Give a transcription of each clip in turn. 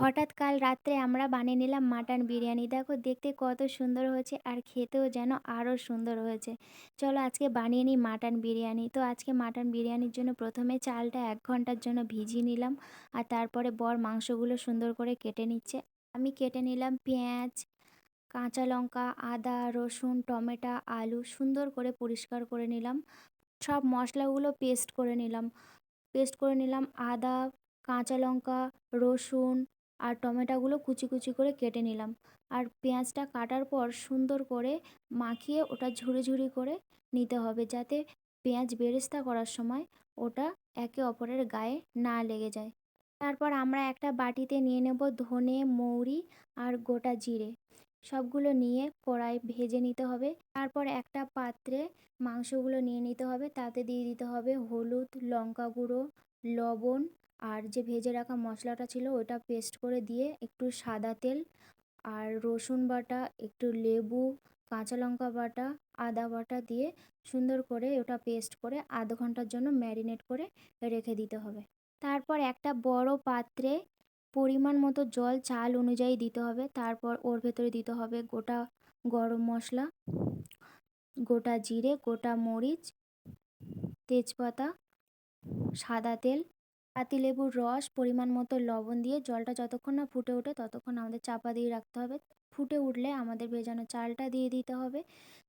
হঠাৎ কাল রাত্রে আমরা বানিয়ে নিলাম মাটন বিরিয়ানি। দেখো দেখতে কত সুন্দর হয়েছে আর খেতেও যেন আরও সুন্দর হয়েছে। চলো আজকে বানিয়ে নিই মাটন বিরিয়ানি। তো আজকে মাটন বিরিয়ানির জন্য প্রথমে চালটা ১ ঘন্টার জন্য ভিজিয়ে নিলাম। আর তারপরে বর মাংসগুলো সুন্দর করে কেটে নিচ্ছে। আমি কেটে নিলাম পেঁয়াজ, কাঁচা লঙ্কা, আদা, রসুন, টমেটো, আলু সুন্দর করে পরিষ্কার করে নিলাম। সব মশলাগুলো পেস্ট করে নিলাম। আদা, কাঁচা লঙ্কা, রসুন আর টমেটোগুলো কুচি কুচি করে কেটে নিলাম। আর পেঁয়াজটা কাটার পর সুন্দর করে মাখিয়ে ওটা ঝুরি ঝুরি করে নিতে হবে, যাতে পেঁয়াজ বেরেস্তা করার সময় ওটা একে অপরের গায়ে না লেগে যায়। তারপর আমরা একটা বাটিতে নিয়ে নেব ধনে, মৌরি আর গোটা জিরে। সবগুলো নিয়ে কড়াই ভেজে নিতে হবে। তারপর একটা পাত্রে মাংসগুলো নিয়ে নিতে হবে, তাতে দিয়ে দিতে হবে হলুদ, লঙ্কা গুঁড়ো, লবণ আর যে ভেজে রাখা মশলাটা ছিল ওটা পেস্ট করে দিয়ে একটু সাদা তেল আর রসুন বাটা, একটু লেবু, কাঁচা লঙ্কা বাটা, আদা বাটা দিয়ে সুন্দর করে ওটা পেস্ট করে আধ ঘন্টার জন্য ম্যারিনেট করে রেখে দিতে হবে। তারপর একটা বড় পাত্রে পরিমাণ মতো জল চাল অনুযায়ী দিতে হবে। তারপর ওর ভেতরে দিতে হবে গোটা গরম মশলা, গোটা জিরে, গোটা মরিচ, তেজপাতা, সাদা তেল, পাতিলেবুর রস, পরিমাণ মতো লবণ দিয়ে জলটা যতক্ষণ না ফুটে ওঠে ততক্ষণ আমাদের চাপা দিয়ে রাখতে হবে। ফুটে উঠলে আমাদের ভেজানো চালটা দিয়ে দিতে হবে।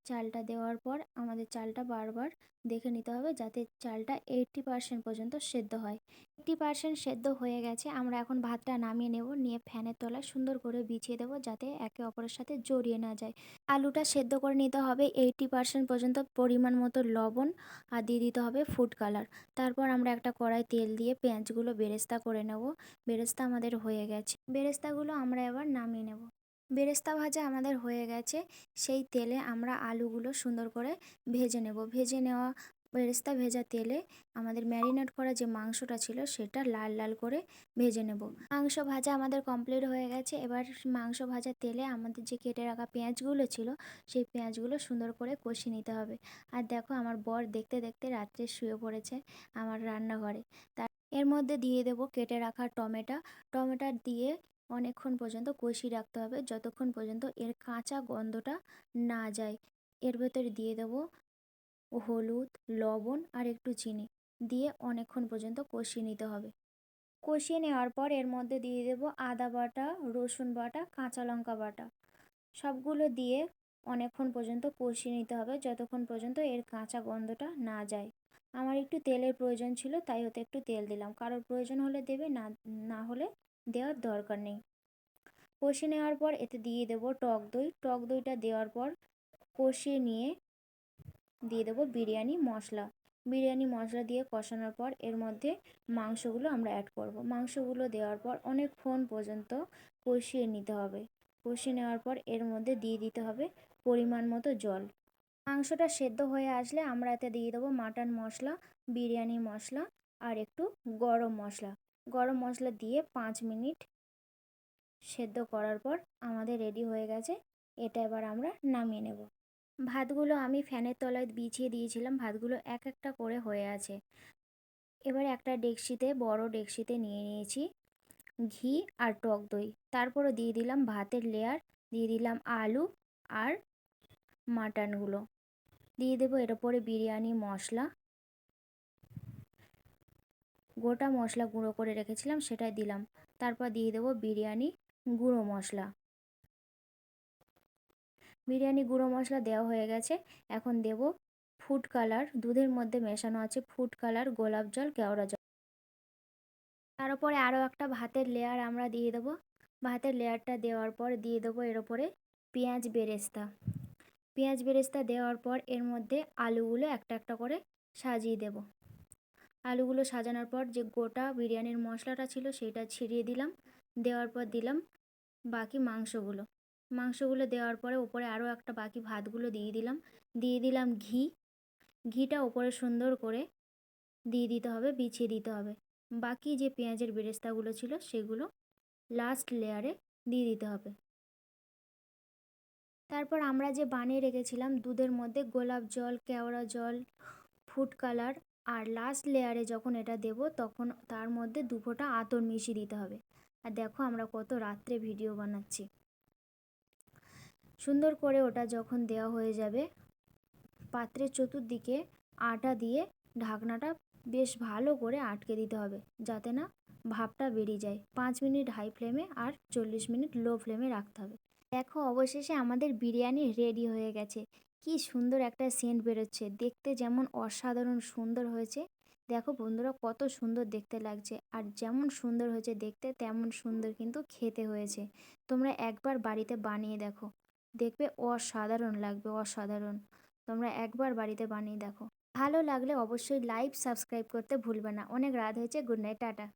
চালটা দেওয়ার পর আমাদের চালটা বারবার দেখে নিতে হবে যাতে চালটা 80% পর্যন্ত সেদ্ধ হয়। 80% সেদ্ধ হয়ে গেছে, আমরা এখন ভাতটা নামিয়ে নেব। নিয়ে ফ্যানের তলায় সুন্দর করে বিছিয়ে দেবো যাতে একে অপরের সাথে জড়িয়ে না যায়। আলুটা সেদ্ধ করে নিতে হবে 80% পর্যন্ত, পরিমাণ মতো লবণ আর দিয়ে দিতে হবে ফুড কালার। তারপর আমরা একটা কড়াই তেল দিয়ে পেঁয়াজগুলো বেরেস্তা করে নেব। বেরেস্তা আমাদের হয়ে গেছে, বেরেস্তাগুলো আমরা এবার নামিয়ে নেব। বেরেস্তা ভাজা আমাদের হয়ে গেছে। সেই তেলে আমরা আলুগুলো সুন্দর করে ভেজে নেব। ভেজে নেওয়া বেরেস্তা ভেজা তেলে আমাদের ম্যারিনেট করা যে মাংসটা ছিল সেটা লাল লাল করে ভেজে নেব। মাংস ভাজা আমাদের কমপ্লিট হয়ে গেছে। এবার মাংস ভাজা তেলে আমাদের যে কেটে রাখা পেঁয়াজগুলো ছিল সেই পেঁয়াজগুলো সুন্দর করে কষিয়ে নিতে হবে। আর দেখো আমার বর দেখতে দেখতে রাত্রে শুয়ে পড়েছে আমার রান্নাঘরে। তার এর মধ্যে দিয়ে দেবো কেটে রাখা টমেটো দিয়ে অনেকক্ষণ পর্যন্ত কষিয়ে রাখতে হবে, যতক্ষণ পর্যন্ত এর কাঁচা গন্ধটা না যায়। এর ভেতরে দিয়ে দেবো হলুদ, লবণ আর একটু চিনি দিয়ে অনেকক্ষণ পর্যন্ত কষিয়ে নিতে হবে। কষিয়ে নেওয়ার পর এর মধ্যে দিয়ে দেবো আদা বাটা, রসুন বাটা, কাঁচা লঙ্কা বাটা। সবগুলো দিয়ে অনেকক্ষণ পর্যন্ত কষিয়ে নিতে হবে যতক্ষণ পর্যন্ত এর কাঁচা গন্ধটা না যায়। আমার একটু তেলের প্রয়োজন ছিল তাই হতে একটু তেল দিলাম, কারোর প্রয়োজন হলে দেবে, না না হলে দেওয়ার দরকার নেই। কষিয়ে নেওয়ার পর এতে দিয়ে দেবো টক দই। টক দইটা দেওয়ার পর কষিয়ে নিয়ে দিয়ে দেবো বিরিয়ানি মশলা। বিরিয়ানি মশলা দিয়ে কষানোর পর এর মধ্যে মাংসগুলো আমরা অ্যাড করব। মাংসগুলো দেওয়ার পর অনেকক্ষণ পর্যন্ত কষিয়ে নিতে হবে। কষিয়ে নেওয়ার পর এর মধ্যে দিয়ে দিতে হবে পরিমাণ মতো জল। মাংসটা সেদ্ধ হয়ে আসলে আমরা এতে দিয়ে দেবো মাটন মশলা, বিরিয়ানি মশলা আর একটু গরম মশলা। গরম মশলা দিয়ে 5 মিনিট সেদ্ধ করার পর আমাদের রেডি হয়ে গেছে। এটা এবার আমরা নামিয়ে নেব। ভাতগুলো আমি ফ্যানের তলায় বিছিয়ে দিয়েছিলাম, ভাতগুলো এক একটা করে হয়ে আছে। এবার একটা ডেকচিতে, বড় ডেকচিতে নিয়ে নিয়েছি ঘি আর টক দই। তারপরে দিয়ে দিলাম ভাতের লেয়ার, দিয়ে দিলাম আলু আর মাটনগুলো দিয়ে দেবো। এর উপরে বিরিয়ানি মশলা, গোটা মশলা গুঁড়ো করে রেখেছিলাম সেটাই দিলাম। তারপর দিয়ে দেবো বিরিয়ানি গুঁড়ো মশলা। বিরিয়ানি গুঁড়ো মশলা দেওয়া হয়ে গেছে। এখন দেব ফুড কালার, দুধের মধ্যে মেশানো আছে ফুড কালার, গোলাপ জল, কেওড়া জল। তার উপরে আরও একটা ভাতের লেয়ার আমরা দিয়ে দেবো। ভাতের লেয়ারটা দেওয়ার পর দিয়ে দেবো এর উপরে পেঁয়াজ বেরেস্তা। পেঁয়াজ বেরেস্তা দেওয়ার পর এর মধ্যে আলুগুলো একটা একটা করে সাজিয়ে দেব। আলুগুলো সাজানোর পর যে গোটা বিরিয়ানির মশলাটা ছিল সেটা ছিটিয়ে দিলাম। দেওয়ার পর দিলাম বাকি মাংসগুলো। মাংসগুলো দেওয়ার পরে উপরে আরও একটা বাকি ভাতগুলো দিয়ে দিলাম। দিয়ে দিলাম ঘি। ঘিটা ওপরে সুন্দর করে দিয়ে দিতে হবে, বিছিয়ে দিতে হবে। বাকি যে পেঁয়াজের বেরেস্তাগুলো ছিল সেগুলো লাস্ট লেয়ারে দিয়ে দিতে হবে। তারপর আমরা যে বানিয়ে রেখেছিলাম দুধের মধ্যে গোলাপ জল, কেওড়া জল, ফুড কালার আর লাস্ট লেয়ারে যখন এটা দেব তখন তার মধ্যে 2 ফোঁটা আতর মিশিয়ে দিতে হবে। আর দেখো আমরা কত রাত্রে ভিডিও বানাচ্ছি। সুন্দর করে ওটা যখন দেওয়া হয়ে যাবে, পাত্রের চতুর্দিকে আটা দিয়ে ঢাকনাটা বেশ ভালো করে আটকে দিতে হবে, যাতে না ভাপটা বেরিয়ে যায়। 5 মিনিট হাই ফ্লেমে আর 40 মিনিট লো ফ্লেমে রাখতে হবে। দেখো অবশেষে আমাদের বিরিয়ানি রেডি হয়ে গেছে। কি সুন্দর একটা সেন্ট বেরোচ্ছে, দেখতে যেমন অসাধারণ সুন্দর হয়েছে। দেখো বন্ধুরা কত সুন্দর দেখতে লাগছে, আর যেমন সুন্দর হয়েছে দেখতে তেমন সুন্দর কিন্তু খেতে হয়েছে। তোমরা একবার বাড়িতে বানিয়ে দেখো, দেখবে অসাধারণ লাগবে, অসাধারণ। তোমরা একবার বাড়িতে বানিয়ে দেখো। ভালো লাগলে অবশ্যই লাইক সাবস্ক্রাইব করতে ভুলবে না। অনেক রাত হয়েছে, গুড নাইট, টাটা।